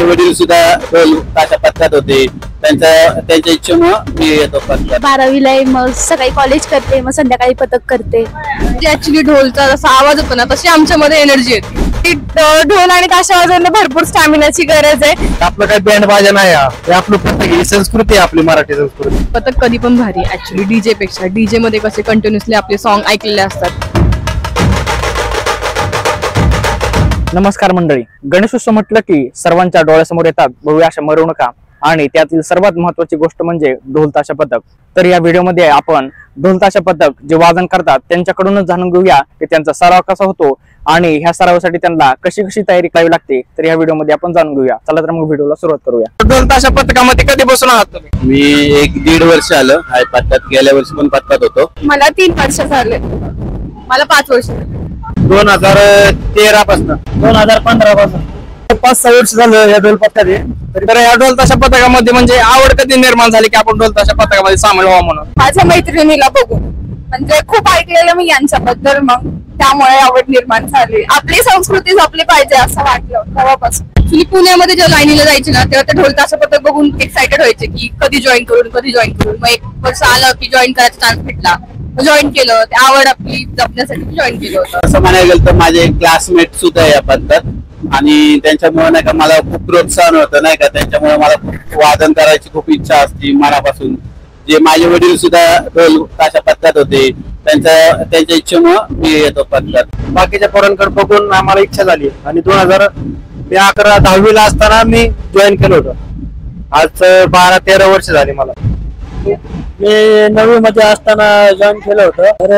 वडील सुद्धा ढोल ताशा पथकात होते, त्यांच्या इच्छेमुळे मी येतो पथकात. 12वीला आहे, मग सकाळी कॉलेज करते, मग संध्याकाळी पथक करते. ऍक्च्युली ढोलचा जसा आवाज होतो ना तशी आमच्यामध्ये एनर्जी येते. ढोल आणि ताशा वाजवणं भरपूर स्टॅमिनाची गरज आहे. आपलं काही बँड बाजा नाही, आपलं पथक ही संस्कृती आहे, आपली मराठी संस्कृती. पथक कधी पण भारी ऍक्च्युली डीजे पेक्षा. डीजे मध्ये कसे कंटिन्युअसली आपले सॉन्ग ऐकलेले असतात. नमस्कार मंडळी, गणेशोत्सव म्हटलं की सर्वांच्या डोळ्यासमोर येतात भव्य अशा मिरवणुका आणि त्यातील सर्वात महत्वाची गोष्ट म्हणजे ढोल ताशा पथक. तर या व्हिडिओमध्ये आपण ढोल ताशा पथक जे वादन करतात त्यांच्याकडूनच जाणून घेऊया की त्यांचा सराव कसा होतो आणि ह्या सरावासाठी त्यांना कशी कशी तयारी करावी लागते. तर या व्हिडिओमध्ये आपण जाणून घेऊया. चला तर मग व्हिडिओला सुरुवात करूया. ढोल ताशा पथकामध्ये कधी बसून आहात तुम्ही? मी 1-1.5 वर्ष आलं आहे पथकात. गेल्या वर्षी पण पथकात होतो. मला 3 वर्ष झाले. मला 5 वर्ष. 2013 पासून 2015 पासून 5-6 वर्ष झालं या ढोल पथकात. तर या ढोल ताशा पथकामध्ये म्हणजे आवड कधी निर्माण झाली की आपण ढोल ताशा पथकामध्ये सामील व्हावं म्हणून? माझ्या मैत्रिणीला बघून, म्हणजे खूप ऐकलेलं मी यांच्याबद्दल, मग त्यामुळे आवड निर्माण झाली. आपली संस्कृती जपली पाहिजे असं वाटलं तेव्हापासून. ऍक्च्युली पुण्यामध्ये जेव्हा लाईनीला जायची ना तेव्हा ते ढोल ताशा पथक बघून एक्साइटेड व्हायचे की कधी जॉईन करून. मग 1 वर्ष आलं की जॉईन करायचा चान्स भेटला, जॉईन केलं. ते आवड आपली जपण्यासाठी जॉईन केलं होतं. असं म्हणायला गेलं तर माझे क्लासमेट सुद्धा या पथकात आणि त्यांच्यामुळे नाही का मला खूप प्रोत्साहन होतं नाही का. त्यांच्यामुळे मला खूप वादन करायची खूप इच्छा असते मनापासून. जे माझे वडील सुद्धा ढोल ताशा पथकात होते, त्यांच्या इच्छेमुळे मी येतो पथकात. बाकीच्या पोरांकडे बघून आम्हाला इच्छा झाली आणि 2011-10वीला असताना मी जॉईन केलं होतं. आज 12-13 वर्ष झाली मला. मी 9वी मध्ये असताना जॉईन केलं होतं. तर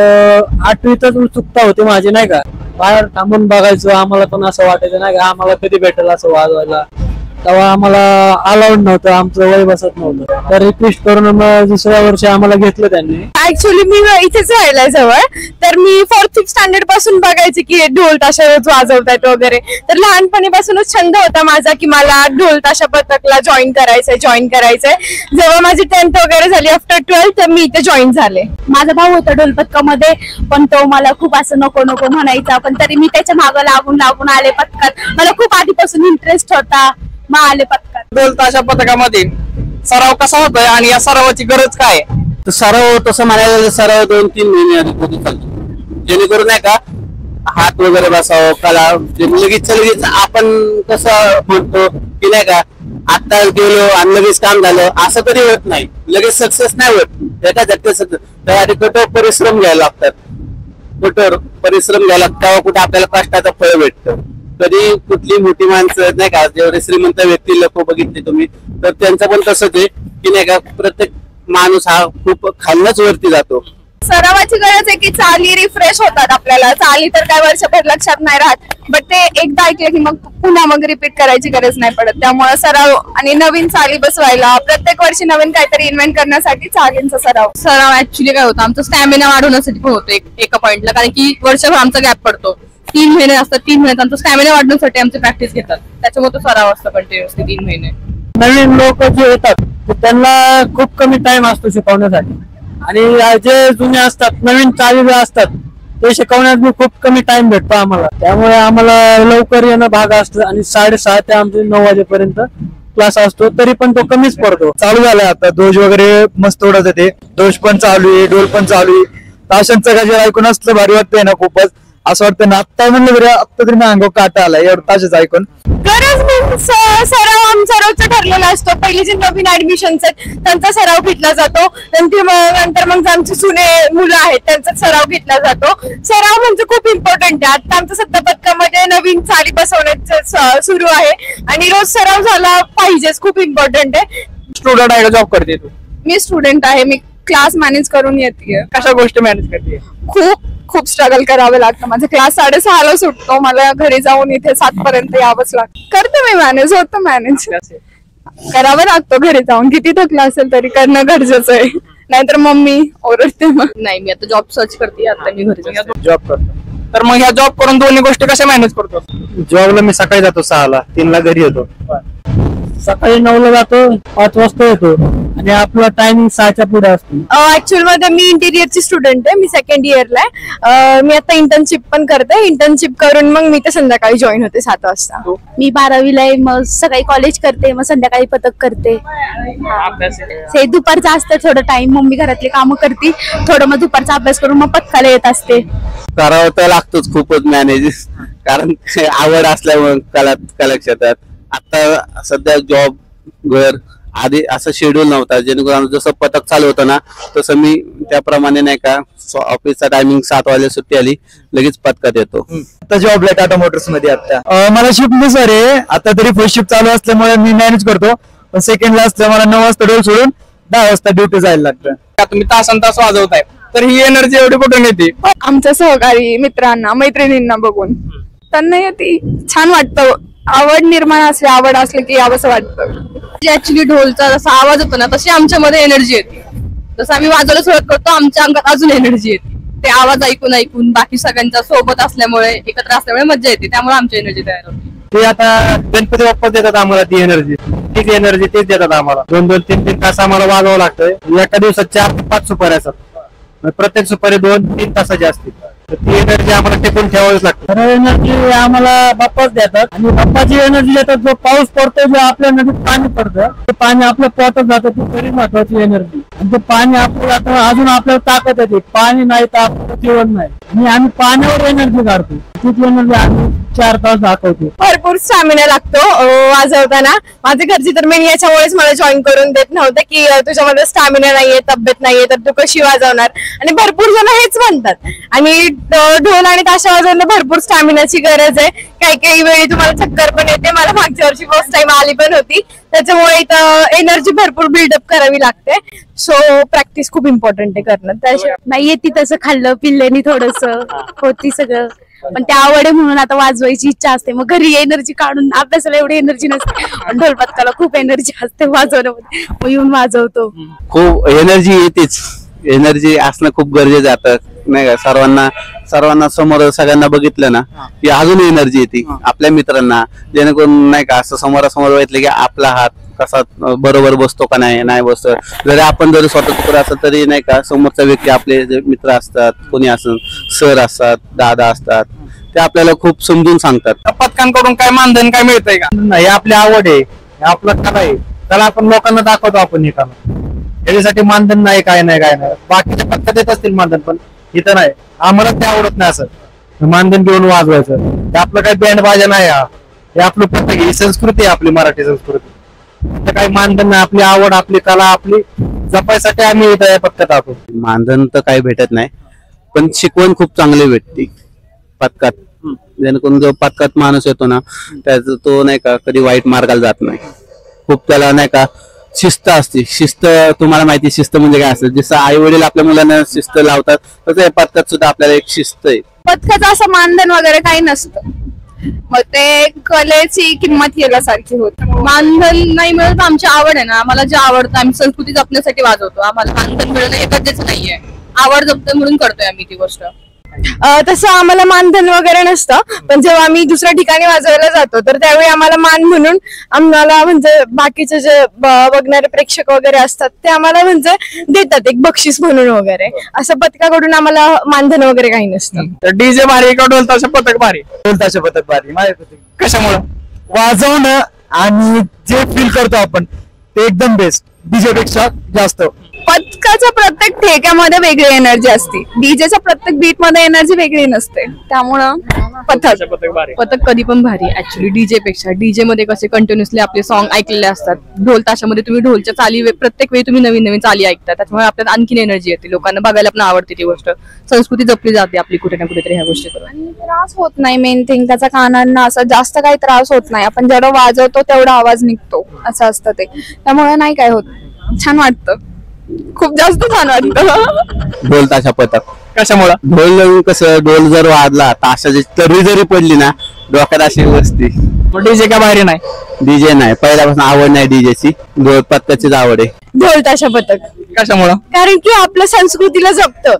8वीतच उत्सुकता होती माझी नाही का. बाहेर थांबून बघायचं, आम्हाला पण असं वाटायचं नाही का आम्हाला कधी भेटेल असं वाजवायला. तेव्हा आम्हाला अलाउड नव्हतं, आमचं वय बसत नव्हतं. तर रिक्वेस्ट करून मग 2ऱ्या वर्षी आम्हाला घेतलं त्यांनी. ऍक्च्युली मी इथेच राहिलाय जवळ, तर मी 4th-5th स्टँडर्ड पासून बघायचे की ढोल ताशा वाजवतायत वगैरे. तर लहानपणीपासूनच छंद होता माझा की मला ढोल ताशा पथकला जॉईन करायचंय. जेव्हा माझी 10th वगैरे झाली आफ्टर 12th तर मी इथे जॉईन झाले. माझा भाऊ होता ढोल पथकामध्ये, पण तो मला खूप असं नको नको म्हणायचा, पण तरी मी त्याच्या मागं लागून आले पथकात. मला खूप आधीपासून इंटरेस्ट होता, मग आले पथकात. ढोल ताशा पथकामध्ये सराव कसा होतोय आणि या सरावाची गरज काय? सराव तसं म्हणायला सराव 2-3 महिने आधी कधी चालतो, जेणेकरून नाही का हात वगैरे बसावं कला. लगेच आपण कसं म्हणतो की नाही का आता गेलो आणि लगेच काम झालं असं कधी होत नाही. लगेच सक्सेस नाही होत. एका झटक्यात त्यासाठी कठोर परिश्रम घ्यायला लागतात. तेव्हा कुठे आपल्याला कष्टाचं फळ भेटतं. कधी कुठली मोठी माणसं नाही का, जेवढे श्रीमंत व्यक्ती लोक बघितले तुम्ही, तर त्यांचं पण तसंच आहे की नाही का प्रत्येक माणूस हा खूप खालनच वरती जातो. सरावाची गरज आहे की चाली रिफ्रेश होतात आपल्याला. चाली तर काय वर्षभर लक्षात नाही राहत, बट ते एकदा ऐकलं की मग पुन्हा रिपीट करायची गरज नाही पडत. त्यामुळे सराव आणि नवीन चाली बसवायला, प्रत्येक वर्षी नवीन काहीतरी इन्व्हेंट करण्यासाठी चालींचा सराव ऍक्च्युली काय होतं, आमचं स्टॅमिना वाढवण्यासाठी पण होतो एका पॉइंटला. कारण की वर्षभर आमचा गॅप पडतो, 3 महिने असतात. 3 महिन्यात आमचं स्टॅमिना वाढवण्यासाठी आमची प्रॅक्टिस घेतात. त्याच्यामुळे तो सराव असतो कंटिन्युअसली 3 महिने. नवीन लोक जे येतात त्यांना खूप कमी टाइम असतो शिकवण्यासाठी आणि जे जुने असतात, नवीन चाली असतात ते शिकवण्यात खूप कमी टाइम भेटतो आम्हाला. त्यामुळे आम्हाला लवकर येणं भाग असतं आणि 6:30 ते आमचे 9 वाजेपर्यंत क्लास असतो. तरी पण तो कमीच पडतो. चालू झालाय आता दोष वगैरे मस्त उडत येते. दोष पण चालू आहे, ढोल पण चालू आहे. ताशांचं गजर ऐकून असलं भारी वाटतंय ना खूपच. असं वाटतं ना आत्ता म्हणलं तरी आत्ता तरी मी अंगावर काटा आला एवढं ताशाच ऐकून. गरज सराव आमचा रोजचा ठरलेला असतो. पहिली जे नवीन ऍडमिशन्स आहेत त्यांचा सराव घेतला जातो. नंतर मग आमची जुने मुलं आहेत त्यांचा सराव घेतला जातो. सराव म्हणजे खूप इम्पॉर्टंट आहे. आता आमचं सध्या पथकामध्ये नवीन चाली बसवण्याचं सुरू आहे आणि रोज सराव झाला पाहिजेच, खूप इम्पॉर्टंट आहे. स्टुडंट आहे का जॉब करते तू? मी स्टुडंट आहे. मी क्लास मॅनेज करून येते. कशा गोष्टी मॅनेज करते? खूप स्ट्रगल करावं लागतं. माझा क्लास 6:30ला सुटतो. मला घरी जाऊन इथे 7 पर्यंत यावंच लागतं. करते मी मॅनेज, होतं मॅनेज. करावं लागतं घरी जाऊन. किती थकला असेल तरी करणं गरजेचं आहे, नाहीतर मम्मी ओरडते. मग नाही, मी आता जॉब सर्च करते. आता मी घरी जॉब करतो. तर मग ह्या जॉब करून दोन्ही गोष्टी कशा मॅनेज करतो? जॉबला मी सकाळी जातो 6ला, 3ला घरी येतो. सकाळी 9ला जातो, 5 वाजता येतो आणि आपला टायमिंग 6च्या पुढे असतो. ऍक्च्युअल मध्ये मी इंटिरियरची स्टुडंट आहे. मी सेकंड इयरला आहे. मी आता इंटर्नशिप पण करते. इंटर्नशिप करून मग मी ते संध्याकाळी जॉईन होते 7 वाजता. मी 12वीला आहे, मग सकाळी कॉलेज करते, मग संध्याकाळी पथक करते. हे दुपारचं असतं थोडं टाइम, मम्मी घरातले कामं करते, थोडं मग दुपारचा अभ्यास करून मग पथकाला येत असते. करावं तर लागतोच खूपच मॅनेज, कारण आवड असल्यामुळे कला क्षेत्रात. आता सध्या जॉब घर आधी असं शेड्यूल नव्हता, जेणेकरून जसं पथक चालू होतं ना तसं मी त्याप्रमाणे नाही का ऑफिसचा टायमिंग 7 वाजता सुट्टी आली लगेच पथकात येतो. आता जॉबला टाटा मोटर्स मध्ये. आता मला शिफ्ट नुसार आहे, आता तरी फर्स्ट शिफ्ट चालू असल्यामुळे मी मॅनेज करतो, पण सेकंडला असल्यामुळे मला 9 वाजता डोल सोडून 10 वाजता ड्युटी जायला लागतं. तुम्ही तासन तास वाजवताय तर ही एनर्जी एवढी कुठून येते? आमच्या सहकारी मित्रांना मैत्रिणींना बघून त्यांना येते. छान वाटतं. आवड निर्माण असली, आवड असली की यावंसं वाटतं. ऍक्च्युली ढोलचा जसा आवाज होतो ना तशी आमच्यामध्ये एनर्जी येते. जसं आम्ही वाजवायला सुरुवात करतो आमच्या अंगात अजून एनर्जी येते. ते आवाज ऐकून ऐकून बाकी सगळ्यांच्या सोबत असल्यामुळे एकत्र असल्यामुळे मजा येते, त्यामुळे आमची एनर्जी तयार होते. ते आता गणपती बाप्पा देतात आम्हाला ती एनर्जी, तीच एनर्जी तेच देतात आम्हाला. 2-2, 3-3 तास आम्हाला वाजवावं लागतं. एका दिवसात 4 ते 5 सुपारी असतात, प्रत्येक सुपारी 2-3 तासाची असते. ती एनर्जी आम्हाला टिकून ठेवावीच लागते. तर एनर्जी आम्हाला बाप्पाच देतात आणि बाप्पाची एनर्जी देतात. जो पाऊस पडतो, जो आपल्या नदीत पाणी पडतं, ते पाणी आपल्या पोटात जातं, ती तरी महत्वाची एनर्जी. आणि ते पाणी आपल्याला अजून आपल्याला ताकद येते. पाणी नाही तर आपलं जीवन नाही, आणि आम्ही पाण्यावर एनर्जी काढतो. तीच एनर्जी आम्ही 4 तास दाखवतो. भरपूर स्टॅमिना लागतो वाजवताना. माझे घरचे तर मेन याच्यामुळेच मला जॉईन करून देत नव्हते की तुझ्यामध्ये स्टॅमिना नाहीये, तब्येत नाहीये, तर तू कशी वाजवणार. आणि भरपूर जण हेच म्हणतात. आणि ढोल आणि ताशा वाजवणं भरपूर स्टॅमिनाची गरज आहे. काही वेळी तुम्हाला चक्कर पण येते. मला मागच्या वर्षी फर्स्ट टाइम आली पण होती, त्याच्यामुळे इथं एनर्जी भरपूर बिल्डअप करावी लागते. सो प्रॅक्टिस खूप इम्पॉर्टंट आहे करणं. त्याशिवाय नाही येते तसं खाल्लं पिल्ल्यानी थोडस होती सगळं, पण त्या आवड आहे म्हणून आता वाजवायची इच्छा असते. मग घरी एनर्जी काढून अभ्यासाला एवढी एनर्जी नसते, पण ढोल पथकाला खूप एनर्जी असते वाजवण्यामध्ये, मग येऊन वाजवतो. खूप एनर्जी येतेच. एनर्जी असणं खूप गरजेचं आहे आता, नाही का. सर्वांना समोर सगळ्यांना बघितलं ना की अजून एनर्जी येते आपल्या मित्रांना, जेणेकरून नाही का असं समोरासमोर बघितलं की आपला हात कसा बरोबर बसतो का नाही बसतो. जरी आपण जरी स्वतः तुकडा असलं तरी नाही का समोरचा व्यक्ती, आपले जे मित्र असतात, कोणी असं सर असतात, दादा असतात, ते आपल्याला खूप समजून सांगतात. पथकांकडून काय मानधन काय मिळतंय का? नाही, आपली आवड आहे, आपलं कला आहे, त्याला आपण लोकांना दाखवतो. आपण हे कला, त्याच्यासाठी मानधन नाही, काय नाही. बाकीच्या पथकात देत असतील मानधन, पण इथं नाही. आम्हाला ते आवडत नाही असं मानधन घेऊन वाजवायचं. ते आपलं काही बँड बाजा नाही, हे आपलं पथक, ही संस्कृती आहे आपली, मराठी संस्कृती. काही मानधन नाही. आपली आवड, आपली कला, आपली जपायसाठी आम्ही इथं या पथकात आहोत. मानधन तर काही भेटत नाही, पण शिकवण खूप चांगली भेटते पथकात. जेणेकरून जो पथकात माणूस येतो ना त्याचा तो नाही का कधी वाईट मार्गाला जात नाही. खूप त्याला नाही का शिस्त असते. शिस्त तुम्हाला माहिती, शिस्त म्हणजे काय असतं. जसं आई वडील आपल्या मुलांना शिस्त लावतात तसं या पथकात सुद्धा आपल्याला एक शिस्त आहे. पथकाचं असं मानधन वगैरे काही नसतं, मग ते कलेची किंमत केल्यासारखी होत. मानधन नाही मिळत. आमची आवड आहे ना, आम्हाला जे आवडतं आम्ही संस्कृती जपण्यासाठी वाजवतो. आम्हाला मानधन मिळणं हे गरजेचं नाहीये, आवड जपतोय म्हणून करतोय आम्ही ती गोष्ट. तसं आम्हाला मानधन वगैरे नसतं, पण जेव्हा आम्ही दुसऱ्या ठिकाणी वाजवायला जातो तर त्यावेळी आम्हाला मान म्हणून आम्हाला म्हणजे बाकीचे जे बघणारे प्रेक्षक वगैरे असतात ते आम्हाला म्हणजे देतात एक बक्षीस म्हणून वगैरे. असं पथकाकडून आम्हाला मानधन वगैरे काही नसतं. तर डीजे भारी का ढोल ताशा पथक भारी? ढोल ताशा पथक भारी. कशामुळं? वाजवणं आणि जे फील करतो आपण ते एकदम बेस्ट, डीजे पेक्षा जास्त. पथकाच्या प्रत्येक ठेक्यामध्ये वेगळी एनर्जी असते, डीजेच्या प्रत्येक बीट मध्ये एनर्जी वेगळी नसते. त्यामुळं पथक कधी पण भारी ऍक्च्युली डीजे पेक्षा. डीजे मध्ये कसे कंटिन्युअसली आपले सॉन्ग ऐकलेले असतात. ढोल ताशामध्ये तुम्ही ढोलच्या चाली प्रत्येक वेळी तुम्ही नवीन नवीन चाली ऐकता, त्याच्यामुळे आपल्याला आणखीन एनर्जी येते. लोकांना बघायला पण आवडते ती गोष्ट. संस्कृती जपली जाते आपली कुठे ना कुठेतरी ह्या गोष्टी करून. आणि त्रास होत नाही. मेन थिंग त्याचा कानांना असं जास्त काही त्रास होत नाही. आपण जेवढं वाजवतो तेवढा आवाज निघतो असं असतं ते. त्यामुळे नाही काय होत. छान वाटतं, खूप जास्त छान वाटतं. ढोल ताशा पथक कशामुळं? ढोल कसं, ढोल जर वाजला ताशाची तरी जरी पडली ना डोक्यात अशी बसती. डीजे का भारी नाही? डीजे नाही, पहिल्यापासून आवड नाही डीजेची. ढोल पथकाचीच आवड आहे. ढोल ताशा पथक कशामुळं? कारण की आपल्या संस्कृतीला जपतं.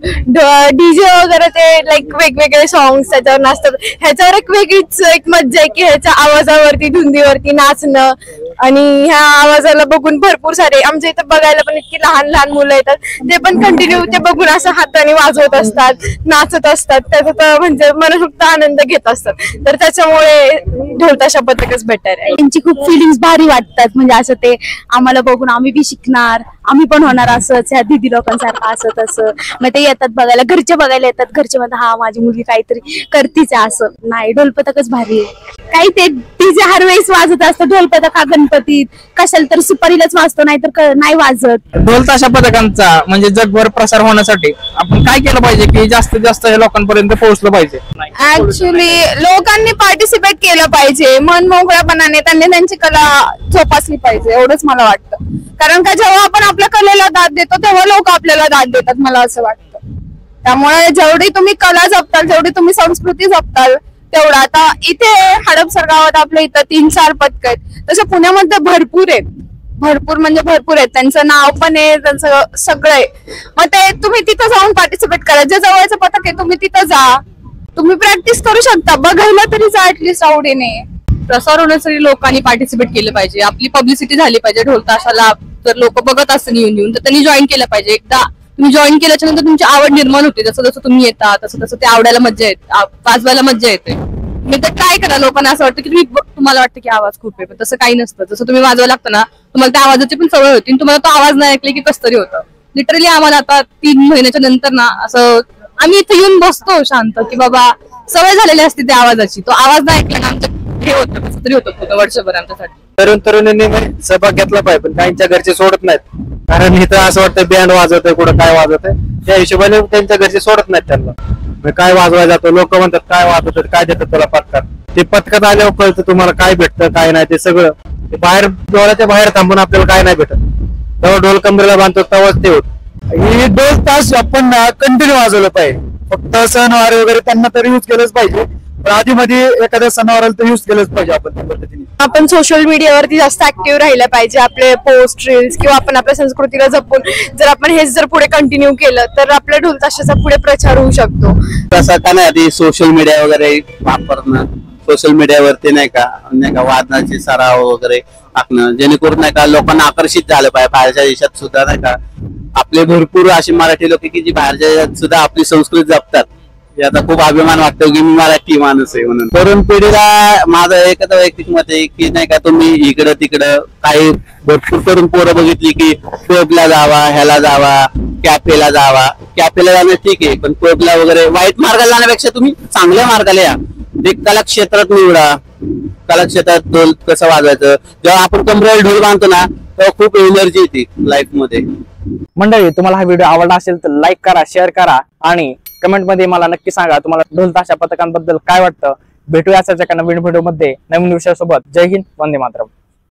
डीजे वगैरे ते लाईक वेगवेगळे सॉंग्स त्याच्यावर नाचतात. ह्याच्यावर एक वेगळीच एक मज्जा आहे की ह्याच्या आवाजावरती धुंदीवरती नाचणं आणि ह्या आवाजाला बघून भरपूर सारे आमच्या इथं बघायला पण इतकी लहान लहान मुलं येतात, ते पण कंटिन्यू ते बघून असं हाताने वाजवत असतात, नाचत असतात, त्याचा तर म्हणजे मनसोक्त आनंद घेत असतात. तर त्याच्यामुळे ढोलताशा पथकच बेटर आहे. त्यांची खूप फिलिंग्स भारी वाटतात, म्हणजे असं ते आम्हाला बघून आम्ही बी शिकणार, आम्ही पण होणार असंच ह्या दीदी लोकांसारखं असं तसं. मग ते येतात बघायला, घरचे बघायला येतात, घरचे म्हणतात हा माझी मुलगी काहीतरी करतीच आहे असं. नाही, ढोलपथकच भारी आहे. काही ते डीजे हर वेळेस वाजत असतं, ढोलपथक हा गणपतीत कशाला तर सुपारीलाच वाजतो, नाहीतर नाही वाजत. ढोलताशा पथकांचा म्हणजे जगभर प्रसार होण्यासाठी आपण काय केलं पाहिजे की जास्तीत जास्त हे लोकांपर्यंत पोहोचलं पाहिजे? ऍक्च्युली लोकांनी पार्टिसिपेट केलं पाहिजे, मन मोकळ्यापणाने त्यांनी त्यांची कला जोपासली पाहिजे, एवढंच मला वाटतं. कारण का जेव्हा आपण आपल्या कलेला दाद देतो तेव्हा लोक आपल्याला दाद देतात, मला असं वाटतं. त्यामुळे जेवढी तुम्ही कला जपताल, जेवढी तुम्ही संस्कृती जपताल, तेवढं. आता इथे हडपसर गावात आपल्या इथं 3-4 पथक आहेत, तसं पुण्यामध्ये भरपूर आहेत, भरपूर म्हणजे भरपूर आहेत. त्यांचं नाव पण आहे, त्यांचं सगळं आहे. मग ते तुम्ही तिथं जाऊन पार्टिसिपेट करा. जे जवळचं पथक आहे तुम्ही तिथं जा, तुम्ही प्रॅक्टिस करू शकता, बघायला तरी जा ऍटलीस्ट आवडीने. प्रसार होण्यासाठी लोकांनी पार्टिसिपेट केलं पाहिजे, आपली पब्लिसिटी झाली पाहिजे. ढोलताशाला जर लोक बघत असतील येऊन तर त्यांनी जॉईन केलं पाहिजे. एकदा तुम्ही जॉईन केल्याच्या नंतर तुमची आवड निर्माण होते, जसं जसं तुम्ही येता तसं तसं ते आवडायला मज्जा येते, वाजवायला मज्जा येते. मी तर काय करा, लोकांना असं वाटतं की तुम्हाला वाटतं की आवाज खूप आहे, पण तसं काही नसतं. जसं तुम्ही वाजवायला लागतं ना, तुम्हाला त्या आवाजाची पण सवय होती, तुम्हाला तो आवाज नाही ऐकले की कसं तरी होतं. लिटरली आम्हाला आता 3 महिन्याच्या नंतर ना असं आम्ही इथे येऊन बसतो शांत, की बाबा सवय झालेली असते त्या आवाजाची, तो आवाज नाही ऐकला ना आमचं हे होतं, कसं तरी होतं वर्षभर आमच्यासाठी. तरुणांनी सहभाग घेतला पाहिजे, पण काहींच्या घरचे सोडत नाहीत. कारण इथं असं वाटतं बँड वाजवत आहे, कुठं काय वाजवत आहे, त्या हिशोबाने त्यांच्या घरचे सोडत नाहीत त्यांना. काय वाजवायला जातो, लोक म्हणतात काय वाजवतात, काय देतात तुला पथकात. ते पथकात आल्यावर कळतं तुम्हाला काय भेटतं काय नाही, ते सगळं ते बाहेर डोळ्याच्या बाहेर थांबून आपल्याला काय नाही भेटत. तेव्हा ढोल कमरेला बांधतो तेव्हाच ते होत. हे 2 तास आपण कंटिन्यू वाजवलं पाहिजे. फक्त सणवार वगैरे त्यांना तर यूज केलंच पाहिजे, पण आधी मध्ये एखाद्या सणावाराला तर यूज केलंच पाहिजे आपण त्या पद्धतीने. आपण सोशल मीडियावरती जास्त ऍक्टिव्ह राहिलं पाहिजे, आपले पोस्ट रील्स किंवा आपण आपल्या संस्कृतीला जपून जर आपण हेच जर पुढे कंटिन्यू केलं तर आपल्या ढोलताशाचा पुढे प्रचार होऊ शकतो. तसं का नाही, आधी सोशल मीडिया वगैरे वापरणं, सोशल मीडियावरती नाही का वादनाचे सराव वगैरे टाकणं, जेणेकरून नाही का लोकांना आकर्षित झालं पाहिजे. बाहेरच्या देशात सुद्धा नाही का आपले भरपूर अशी मराठी लोक की जी बाहेरच्या देशात सुद्धा आपली संस्कृती जपतात. याचा खूप अभिमान वाटतो की मी मराठी माणूस आहे म्हणून. तरुण पिढीला माझं एकच वैयक्तिक मत आहे की नाही का तुम्ही इकडं तिकडं काही भरपूर करून पोरं बघितली की पबला जावा, ह्याला जावा, कॅफेला जावा. कॅफेला जाणं ठीक आहे, पण पबला वगैरे वाईट मार्गाला जाण्यापेक्षा तुम्ही चांगल्या मार्गाला या. एक कलाक्षेत्रात निवडा, कलाक्षेत्रात ढोल कसं वाजवायचं. जेव्हा आपण कमरेला ढोल बांधतो ना तेव्हा खूप एनर्जी येते लाईफ मध्ये. मंडळी, तुम्हाला हा व्हिडिओ आवडला असेल तर लाईक करा, शेअर करा आणि कमेंट मध्ये मला नक्की सांगा तुम्हाला ढोलताशा पथकांबद्दल काय वाटतं. भेटूया अशाच एका नवीन व्हिडिओ मध्ये नवीन विषयासोबत. जय हिंद, वंदे मातरम.